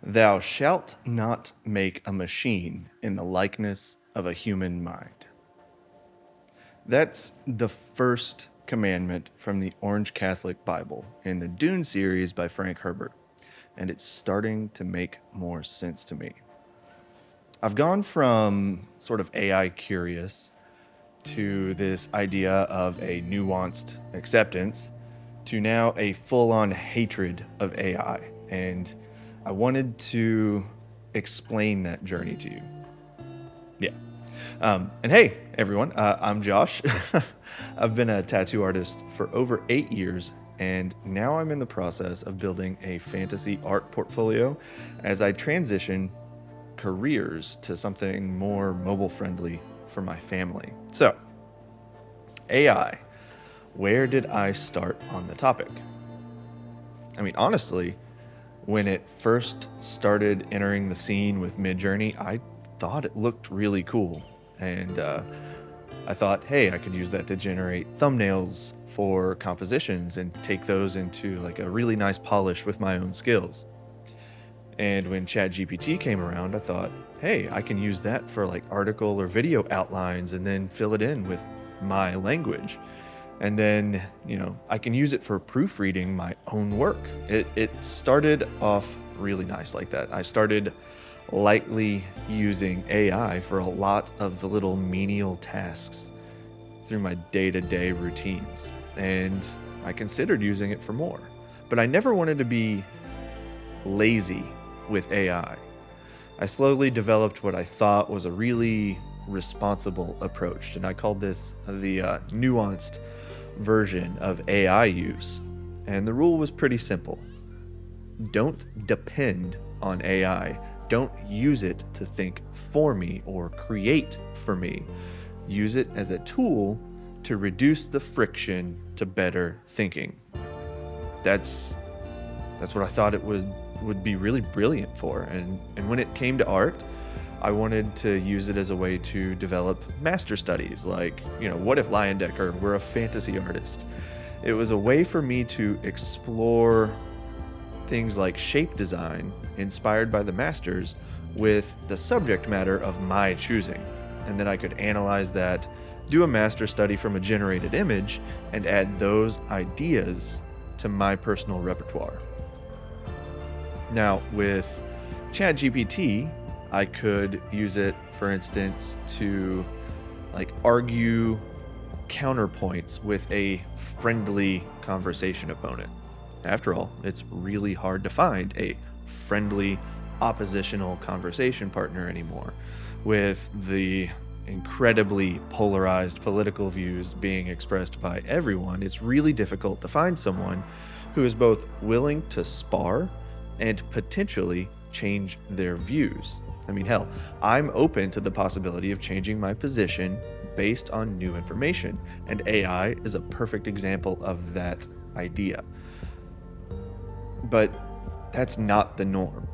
Thou shalt not make a machine in the likeness of a human mind. That's the first commandment from the Orange Catholic Bible in the Dune series by Frank Herbert, and it's starting to make more sense to me. I've gone from sort of AI curious to this idea of a nuanced acceptance to now a full on hatred of AI. And I wanted to explain that journey to you. Yeah. And hey, everyone, I'm Josh. I've been a tattoo artist for over 8 years, and now I'm in the process of building a fantasy art portfolio as I transition careers to something more mobile friendly for my family. So, AI, where did I start on the topic? I mean, honestly, when it first started entering the scene with Midjourney, I thought it looked really cool. And I thought, hey, I could use that to generate thumbnails for compositions and take those into like a really nice polish with my own skills. And when ChatGPT came around, I thought, hey, I can use that for like article or video outlines and then fill it in with my language. And then, I can use it for proofreading my own work. It started off really nice like that. I started lightly using AI for a lot of the little menial tasks through my day-to-day routines. And I considered using it for more. But I never wanted to be lazy with AI. I slowly developed what I thought was a really responsible approach, and I called this the nuanced version of AI use. And the rule was pretty simple. Don't depend on AI. Don't use it to think for me or create for me. Use it as a tool to reduce the friction to better thinking. That's what I thought it would be really brilliant for. And when it came to art, I wanted to use it as a way to develop master studies, like, what if Leyendecker were a fantasy artist? It was a way for me to explore things like shape design inspired by the masters with the subject matter of my choosing. And then I could analyze that, do a master study from a generated image, and add those ideas to my personal repertoire. Now, with ChatGPT, I could use it, for instance, to argue counterpoints with a friendly conversation opponent. After all, it's really hard to find a friendly oppositional conversation partner anymore. With the incredibly polarized political views being expressed by everyone, it's really difficult to find someone who is both willing to spar and potentially change their views. I mean, hell, I'm open to the possibility of changing my position based on new information, and AI is a perfect example of that idea. But that's not the norm.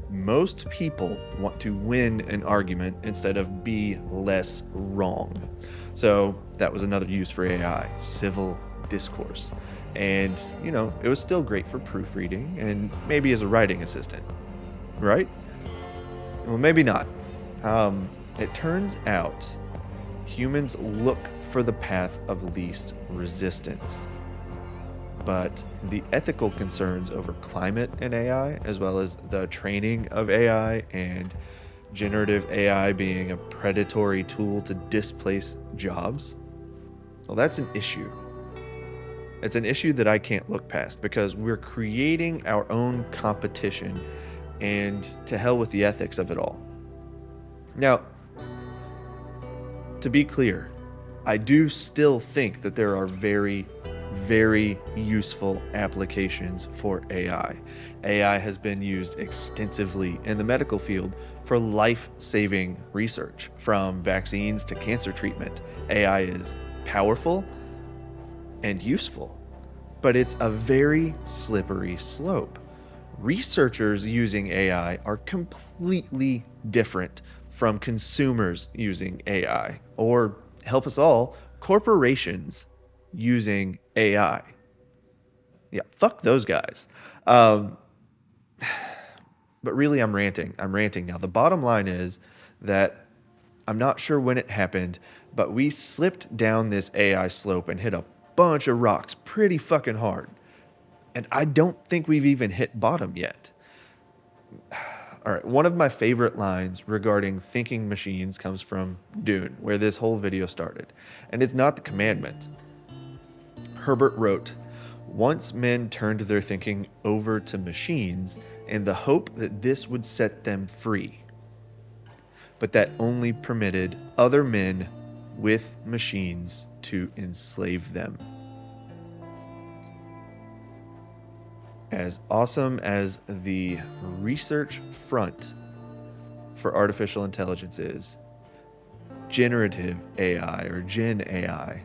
Most people want to win an argument instead of be less wrong. So that was another use for AI, civil discourse. And, it was still great for proofreading and maybe as a writing assistant, right? Well, maybe not. It turns out humans look for the path of least resistance. But the ethical concerns over climate and AI, as well as the training of AI and generative AI being a predatory tool to displace jobs, well, that's an issue. It's an issue that I can't look past because we're creating our own competition, and to hell with the ethics of it all. Now, to be clear, I do still think that there are very, very useful applications for AI. AI has been used extensively in the medical field for life-saving research, from vaccines to cancer treatment. AI is powerful and useful, but it's a very slippery slope. Researchers using AI are completely different from consumers using AI, or help us all, corporations using AI. Yeah, fuck those guys. But really, I'm ranting. I'm ranting now. The bottom line is that I'm not sure when it happened, but we slipped down this AI slope and hit a bunch of rocks pretty fucking hard. And I don't think we've even hit bottom yet. All right, one of my favorite lines regarding thinking machines comes from Dune, where this whole video started. And it's not the commandment. Herbert wrote, "Once men turned their thinking over to machines in the hope that this would set them free. But that only permitted other men with machines to enslave them." As awesome as the research front for artificial intelligence is, generative AI or Gen AI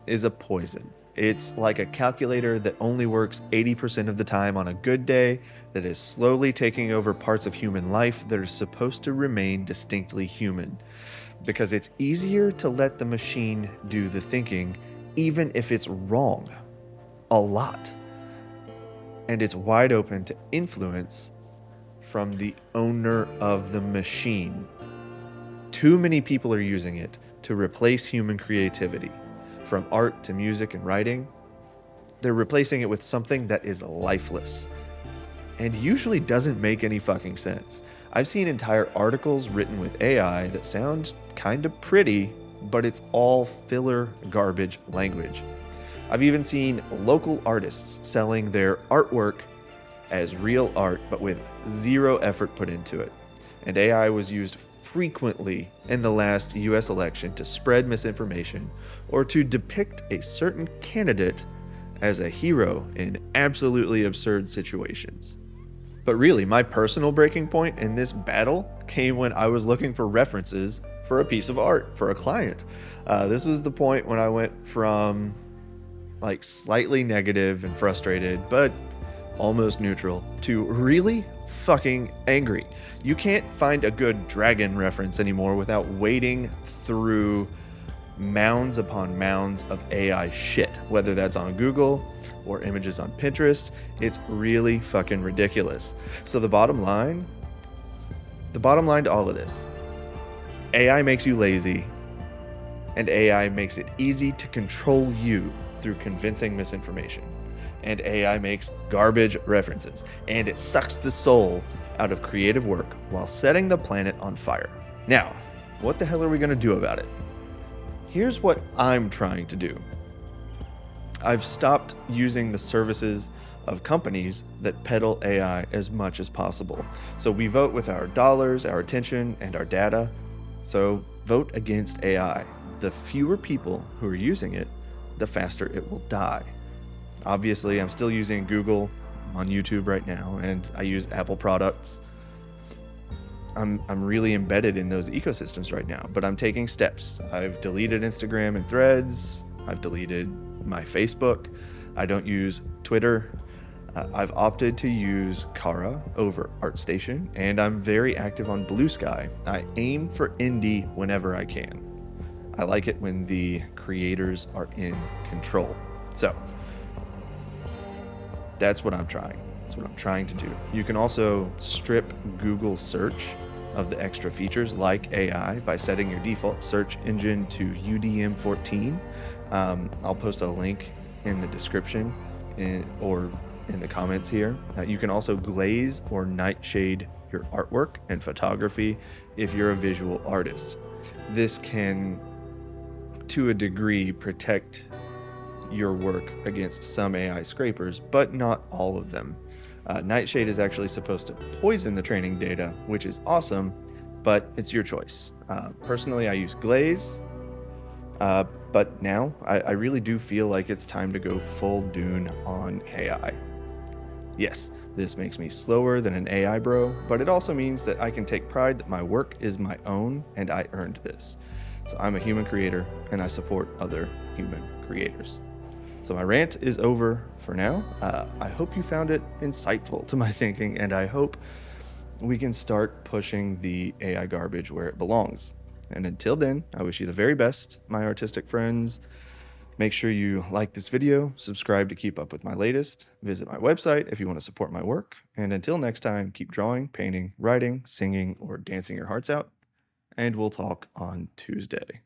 is a poison. It's like a calculator that only works 80% of the time on a good day, that is slowly taking over parts of human life that are supposed to remain distinctly human. Because it's easier to let the machine do the thinking, even if it's wrong. A lot. And it's wide open to influence from the owner of the machine. Too many people are using it to replace human creativity. From art to music and writing, they're replacing it with something that is lifeless and usually doesn't make any fucking sense. I've seen entire articles written with AI that sound kind of pretty, but it's all filler garbage language. I've even seen local artists selling their artwork as real art, but with zero effort put into it. And AI was used frequently in the last US election to spread misinformation or to depict a certain candidate as a hero in absolutely absurd situations. But really, my personal breaking point in this battle came when I was looking for references for a piece of art for a client. This was the point when I went from like slightly negative and frustrated, but almost neutral, to really fucking angry. You can't find a good dragon reference anymore without wading through mounds upon mounds of AI shit, whether that's on Google or images on Pinterest. It's really fucking ridiculous. So the bottom line to all of this, AI makes you lazy, and AI makes it easy to control you through convincing misinformation. And AI makes garbage references, and it sucks the soul out of creative work while setting the planet on fire. Now, what the hell are we going to do about it? Here's what I'm trying to do. I've stopped using the services of companies that peddle AI as much as possible. So we vote with our dollars, our attention, and our data. So vote against AI. The fewer people who are using it, the faster it will die. Obviously, I'm still using Google. I'm on YouTube right now, and I use Apple products. I'm really embedded in those ecosystems right now, but I'm taking steps. I've deleted Instagram and Threads. I've deleted my Facebook. I don't use Twitter. I've opted to use Kara over ArtStation, and I'm very active on Blue Sky. I aim for indie whenever I can. I like it when the creators are in control. So that's what I'm trying. That's what I'm trying to do. You can also strip Google search of the extra features like AI by setting your default search engine to UDM14. I'll post a link in the description or in the comments here. You can also glaze or nightshade your artwork and photography if you're a visual artist. This can, to a degree, protect your work against some AI scrapers, but not all of them. Nightshade is actually supposed to poison the training data, which is awesome, but it's your choice. Personally, I use glaze, but now I really do feel like it's time to go full Dune on AI. Yes, this makes me slower than an AI bro, but it also means that I can take pride that my work is my own and I earned this. So I'm a human creator and I support other human creators. So my rant is over for now. I hope you found it insightful to my thinking, and I hope we can start pushing the AI garbage where it belongs. And until then, I wish you the very best, my artistic friends. Make sure you like this video, subscribe to keep up with my latest, visit my website if you want to support my work, and until next time, keep drawing, painting, writing, singing, or dancing your hearts out, and we'll talk on Tuesday.